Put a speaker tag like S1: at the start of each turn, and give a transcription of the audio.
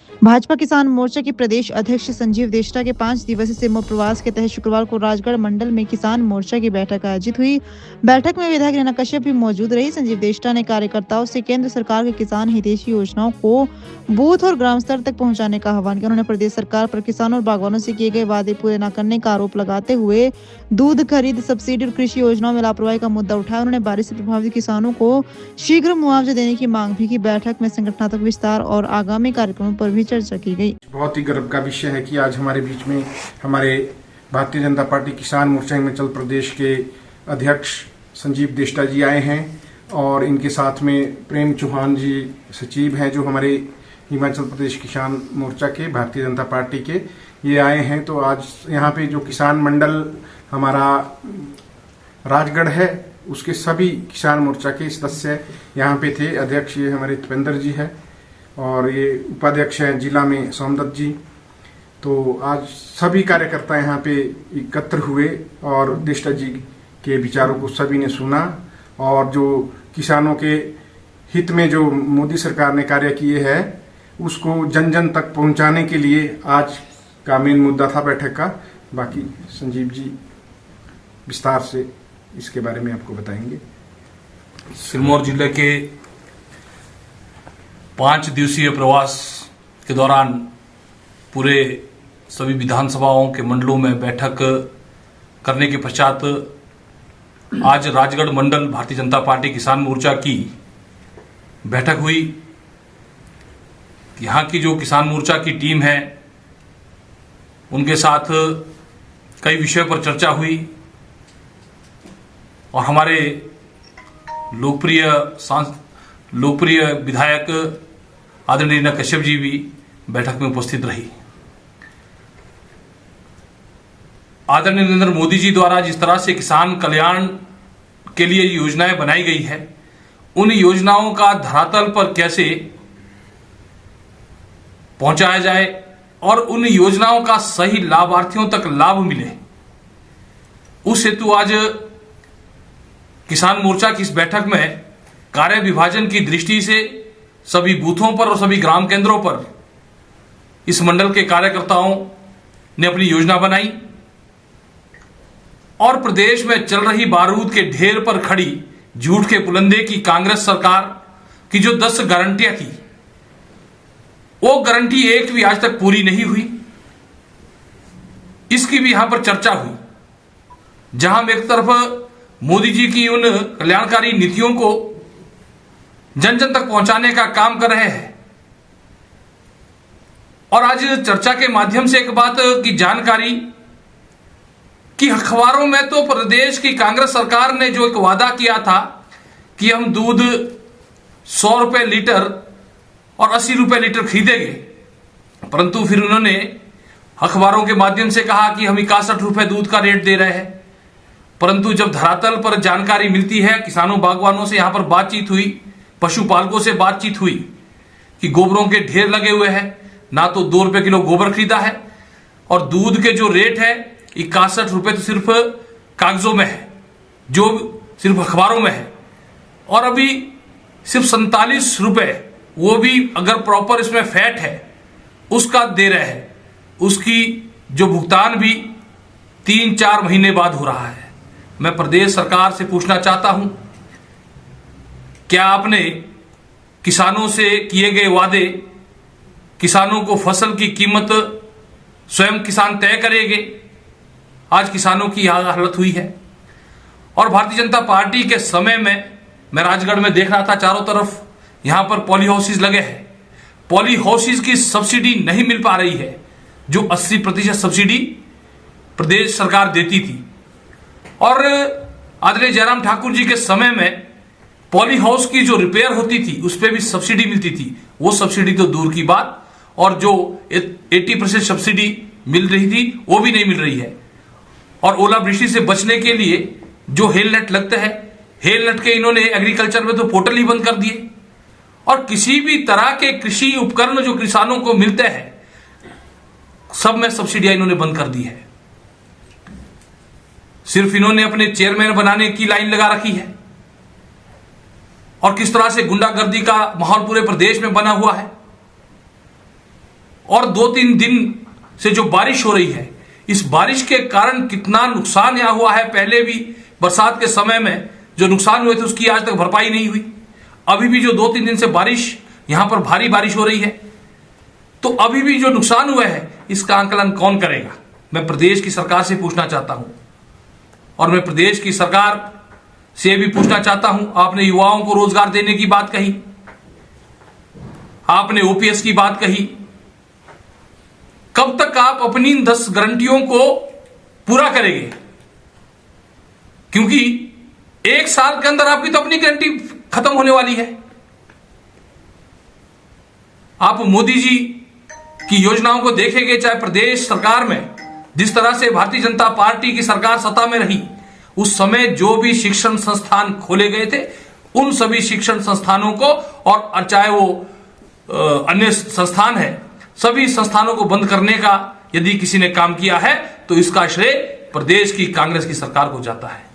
S1: भाजपा किसान मोर्चा के प्रदेश अध्यक्ष संजीव देष्टा के 5 दिवसीय सिरमौर प्रवास के तहत शुक्रवार को राजगढ़ मंडल में किसान मोर्चा की बैठक आयोजित हुई। बैठक में विधायक रीना कश्यप भी मौजूद रही। संजीव देष्टा ने कार्यकर्ताओं से केंद्र सरकार के किसान हितैषी योजनाओं को बूथ और ग्राम स्तर तक पहुंचाने का आह्वान किया। उन्होंने प्रदेश सरकार पर किसानों और बागवानों से किए गए वादे पूरे न करने का आरोप लगाते हुए दूध खरीद, सब्सिडी और कृषि योजनाओं में लापरवाही का मुद्दा उठाया। उन्होंने बारिश से प्रभावित किसानों को शीघ्र मुआवजा देने की मांग भी की। बैठक में संगठनात्मक विस्तार और आगामी कार्यक्रमों पर भी चर्चा की गई।
S2: बहुत ही गर्व का विषय है कि आज हमारे बीच में हमारे भारतीय जनता पार्टी किसान मोर्चा हिमाचल प्रदेश के अध्यक्ष संजीव देष्टा जी आए हैं और इनके साथ में प्रेम चौहान जी सचिव हैं जो हमारे हिमाचल प्रदेश किसान मोर्चा के भारतीय जनता पार्टी के ये आए हैं। तो आज यहाँ पे जो किसान मंडल हमारा राजगढ़ है उसके सभी किसान मोर्चा के सदस्य यहाँ पे थे। अध्यक्ष ये हमारे तपेंद्र जी है और ये उपाध्यक्ष हैं जिला में सोमदत्त जी। तो आज सभी कार्यकर्ता यहाँ पे एकत्र हुए और देष्टा जी के विचारों को सभी ने सुना और जो किसानों के हित में जो मोदी सरकार ने कार्य किए हैं उसको जन जन तक पहुंचाने के लिए आज का मेन मुद्दा था बैठक का। बाकी संजीव जी विस्तार से इसके बारे में आपको बताएंगे।
S3: सिरमौर जिले के 5 दिवसीय प्रवास के दौरान पूरे सभी विधानसभाओं के मंडलों में बैठक करने के पश्चात आज राजगढ़ मंडल भारतीय जनता पार्टी किसान मोर्चा की बैठक हुई। यहाँ की जो किसान मोर्चा की टीम है उनके साथ कई विषयों पर चर्चा हुई और हमारे लोकप्रिय विधायक आदरणीय रीना कश्यप जी भी बैठक में उपस्थित रही। आदरणीय नरेंद्र मोदी जी द्वारा जिस तरह से किसान कल्याण के लिए योजनाएं बनाई गई है उन योजनाओं का धरातल पर कैसे पहुंचाया जाए और उन योजनाओं का सही लाभार्थियों तक लाभ मिले, उस हेतु आज किसान मोर्चा की इस बैठक में कार्य विभाजन की दृष्टि से सभी बूथों पर और सभी ग्राम केंद्रों पर इस मंडल के कार्यकर्ताओं ने अपनी योजना बनाई और प्रदेश में चल रही बारूद के ढेर पर खड़ी झूठ के पुलंदे की कांग्रेस सरकार की जो 10 गारंटियां थी वो गारंटी एक भी आज तक पूरी नहीं हुई। इसकी भी यहां पर चर्चा हुई जहां हम एक तरफ मोदी जी की उन कल्याणकारी नीतियों को जन जन तक पहुंचाने का काम कर रहे हैं और आज चर्चा के माध्यम से एक बात की जानकारी कि अखबारों में तो प्रदेश की कांग्रेस सरकार ने जो एक वादा किया था कि हम दूध 100 रुपए लीटर और 80 रुपए लीटर खरीदेंगे, परंतु फिर उन्होंने अखबारों के माध्यम से कहा कि हम 61 रुपए दूध का रेट दे रहे हैं। परंतु जब धरातल पर जानकारी मिलती है, किसानों बागवानों से यहां पर बातचीत हुई, पशुपालकों से बातचीत हुई कि गोबरों के ढेर लगे हुए हैं, ना तो 2 रुपए किलो गोबर खरीदा है और दूध के जो रेट है 61 रुपए तो सिर्फ कागजों में है, जो सिर्फ अखबारों में है, और अभी सिर्फ 47 रुपए वो भी अगर प्रॉपर इसमें फैट है उसका दे रहे हैं। उसकी जो भुगतान भी 3-4 महीने बाद हो रहा है। मैं प्रदेश सरकार से पूछना चाहता हूं, क्या आपने किसानों से किए गए वादे, किसानों को फसल की कीमत स्वयं किसान तय करेंगे? आज किसानों की यह हालत हुई है और भारतीय जनता पार्टी के समय में मैं राजगढ़ में देख रहा था, चारों तरफ यहां पर पॉली हाउसेज लगे हैं। पॉली हाउसेज की सब्सिडी नहीं मिल पा रही है जो 80% सब्सिडी प्रदेश सरकार देती थी और आदरणीय जयराम ठाकुर जी के समय में पॉली हाउस की जो रिपेयर होती थी उस पर भी सब्सिडी मिलती थी। वो सब्सिडी तो दूर की बात, और जो 80% सब्सिडी मिल रही थी वो भी नहीं मिल रही है। और ओलावृष्टि से बचने के लिए जो हेल नेट लगते हैं, हेल नेट के इन्होंने एग्रीकल्चर में तो पोर्टल ही बंद कर दिए और किसी भी तरह के कृषि उपकरण जो किसानों को मिलते हैं सब में सब्सिडियां इन्होंने बंद कर दी है। सिर्फ इन्होंने अपने चेयरमैन बनाने की लाइन लगा रखी है और किस तरह से गुंडागर्दी का माहौल पूरे प्रदेश में बना हुआ है। और 2-3 दिन से जो बारिश हो रही है, इस बारिश के कारण कितना नुकसान यहां हुआ है, पहले भी बरसात के समय में जो नुकसान हुए थे उसकी आज तक भरपाई नहीं हुई। अभी भी जो 2-3 दिन से बारिश, यहां पर भारी बारिश हो रही है, तो अभी भी जो नुकसान हुआ है इसका आंकलन कौन करेगा? मैं प्रदेश की सरकार से पूछना चाहता हूं, और मैं प्रदेश की सरकार से भी पूछना चाहता हूं। आपने युवाओं को रोजगार देने की बात कही, आपने ओपीएस की बात कही, कब तक आप अपनी इन 10 गारंटियों को पूरा करेंगे? क्योंकि 1 साल के अंदर आपकी तो अपनी गारंटी खत्म होने वाली है। आप मोदी जी की योजनाओं को देखेंगे, चाहे प्रदेश सरकार में जिस तरह से भारतीय जनता पार्टी की सरकार सत्ता में रही, उस समय जो भी शिक्षण संस्थान खोले गए थे, उन सभी शिक्षण संस्थानों को, और चाहे वो अन्य संस्थान है, सभी संस्थानों को बंद करने का यदि किसी ने काम किया है तो इसका श्रेय प्रदेश की कांग्रेस की सरकार को जाता है।